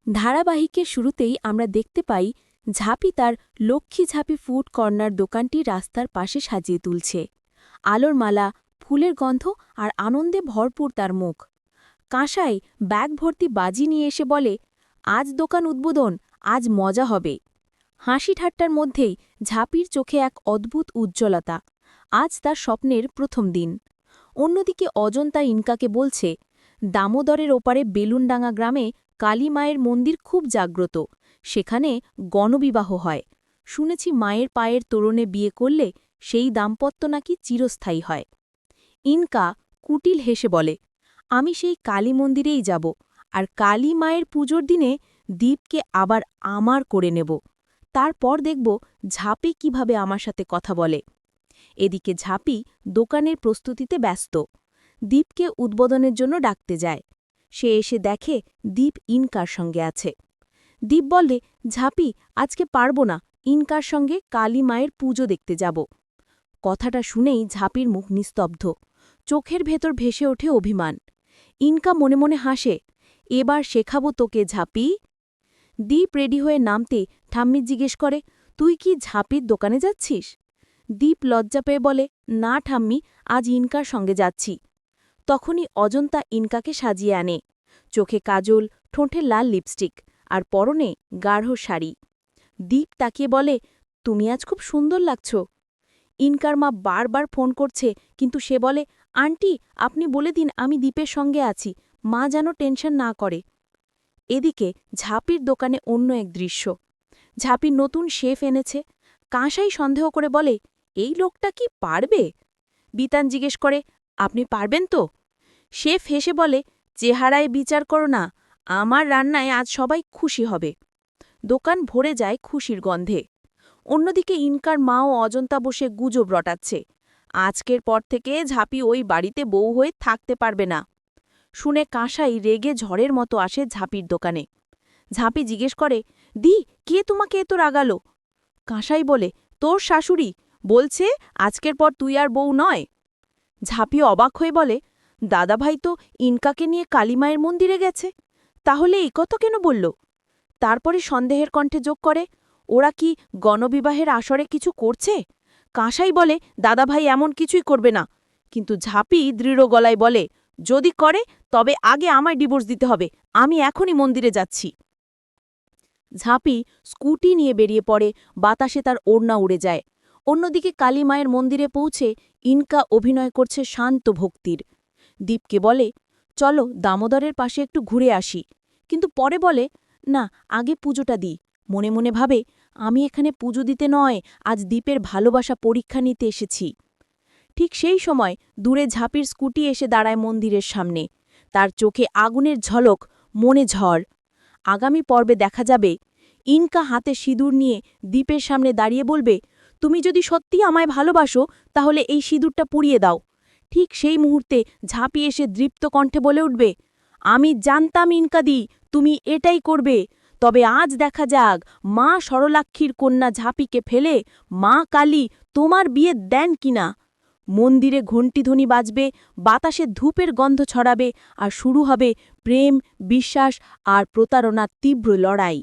ধারাবাহিকের শুরুতেই আমরা দেখতে পাই ঝাঁপি তার লক্ষ্মী ঝাঁপি ফুড কর্নার দোকানটি রাস্তার পাশে সাজিয়ে তুলছে। আলোর মালা, ফুলের গন্ধ আর আনন্দে ভরপুর তার মুখ। কাঁসাই ব্যাগ ভর্তি বাজি নিয়ে এসে বলে, আজ দোকান উদ্বোধন, আজ মজা হবে। হাসি ঠাট্টার মধ্যেই ঝাঁপির চোখে এক অদ্ভুত উজ্জ্বলতা। আজ তার স্বপ্নের প্রথম দিন। অন্যদিকে অজন্তা ইনকাকে বলছে, দামোদরের ওপারে বেলুনডাঙ্গা গ্রামে কালী মায়ের মন্দির খুব জাগ্রত, সেখানে গণবিবাহ হয়। শুনেছি মায়ের পায়ের তোরণে বিয়ে করলে সেই দাম্পত্য নাকি চিরস্থায়ী হয়। ইনকা কুটিল হেসে বলে, আমি সেই কালী মন্দিরেই যাব, আর কালী মায়ের পুজোর দিনে দীপকে আবার আমার করে নেব। তারপর দেখব ঝাঁপি কিভাবে আমার সাথে কথা বলে। এদিকে ঝাঁপি দোকানের প্রস্তুতিতে ব্যস্ত। দীপকে উদ্বোধনের জন্য ডাকতে যায়। সে এসে দেখে দীপ ইনকার সঙ্গে আছে। দীপ বলে, ঝাঁপি, আজকে পারব না, ইনকার সঙ্গে কালী মায়ের পুজো দেখতে যাব। কথাটা শুনেই ঝাঁপির মুখ নিস্তব্ধ। চোখের ভেতর ভেসে ওঠে অভিমান। ইনকা মনে মনে হাসে, এবার শেখাবো তোকে ঝাঁপি। দীপ রেডি হয়ে নামতে ঠাম্মি জিজ্ঞেস করে, তুই কি ঝাঁপির দোকানে যাচ্ছিস? দীপ লজ্জা পেয়ে বলে, না ঠাম্মি, আজ ইনকার সঙ্গে যাচ্ছি। তখনই অজন্তা ইনকাকে সাজিয়ে আনে। চোখে কাজল, ঠোঁটে লাল লিপস্টিক, আর পরনে গাঢ় শাড়ি। দীপ তাকিয়ে বলে, তুমি আজ খুব সুন্দর লাগছ। ইনকার মা বারবার ফোন করছে, কিন্তু সে বলে, আন্টি, আপনি বলে দিন আমি দীপের সঙ্গে আছি, মা যেন টেনশন না করে। এদিকে ঝাঁপির দোকানে অন্য এক দৃশ্য। ঝাঁপির নতুন শেফ এনেছে। কাঁসাই সন্দেহ করে বলে, এই লোকটা কি পারবে? বিতান জিজ্ঞেস করে, আপনি পারবেন তো? শেফ হেসে বলে, চেহারায় বিচার করো না, আমার রান্নায় আজ সবাই খুশি হবে। দোকান ভরে যায় খুশির গন্ধে। অন্যদিকে ইনকার মাও অজন্তা বসে গুজব রটাচ্ছে, আজকের পর থেকে ঝাঁপি ওই বাড়িতে বউ হয়ে থাকতে পারবে না। শুনে কাঁসাই রেগে ঝড়ের মতো আসে ঝাঁপির দোকানে। ঝাঁপি জিজ্ঞেস করে, দি, কে তোমাকে এত রাগালো? কাঁসাই বলে, তোর শাশুড়ি বলছে আজকের পর তুই আর বউ নয়। ঝাঁপি অবাক হয়ে বলে, দাদাভাই তো ইনকাকে নিয়ে কালীমায়ের মন্দিরে গেছে, তাহলে এই কথা কেন বলল? তারপরে সন্দেহের কণ্ঠে যোগ করে, ওরা কি গণবিবাহের আসরে কিছু করছে? কাঁসাই বলে, দাদাভাই এমন কিছুই করবে না। কিন্তু ঝাঁপি দৃঢ় গলায় বলে, যদি করে তবে আগে আমায় ডিভোর্স দিতে হবে, আমি এখনই মন্দিরে যাচ্ছি। ঝাঁপি স্কুটি নিয়ে বেরিয়ে পড়ে, বাতাসে তার ওড়না উড়ে যায়। অন্যদিকে কালীমায়ের মন্দিরে পৌঁছে ইনকা অভিনয় করছে শান্ত ভক্তির। দীপকে বলে, চলো দামোদরের পাশে একটু ঘুরে আসি, কিন্তু পরে বলে, না, আগে পুজোটা দিই। মনে মনে ভাবে, আমি এখানে পুজো দিতে নয়, আজ দীপের ভালোবাসা পরীক্ষা নিতে এসেছি। ঠিক সেই সময় দূরে ঝাঁপির স্কুটি এসে দাঁড়ায় মন্দিরের সামনে। তার চোখে আগুনের ঝলক, মনে ঝড়। আগামী পর্বে দেখা যাবে ইনকা হাতে সিঁদুর নিয়ে দীপের সামনে দাঁড়িয়ে বলবে, তুমি যদি সত্যি আমায় ভালোবাসো তাহলে এই সিঁদুরটা পুড়িয়ে দাও। ঠিক সেই মুহূর্তে ঝাঁপি এসে দৃপ্ত কণ্ঠে বলে উঠবে, আমি জানতাম ইনকাদি, তুমি এটাই করবে। তবে আজ দেখা যাক মা সরলাক্ষীর কন্যা ঝাঁপিকে ফেলে মা কালী তোমার বিয়ে দেন কিনা। মন্দিরে ঘণ্টিধ্বনি বাজবে, বাতাসে ধূপের গন্ধ ছড়াবে, আর শুরু হবে প্রেম, বিশ্বাস আর প্রতারণার তীব্র লড়াই।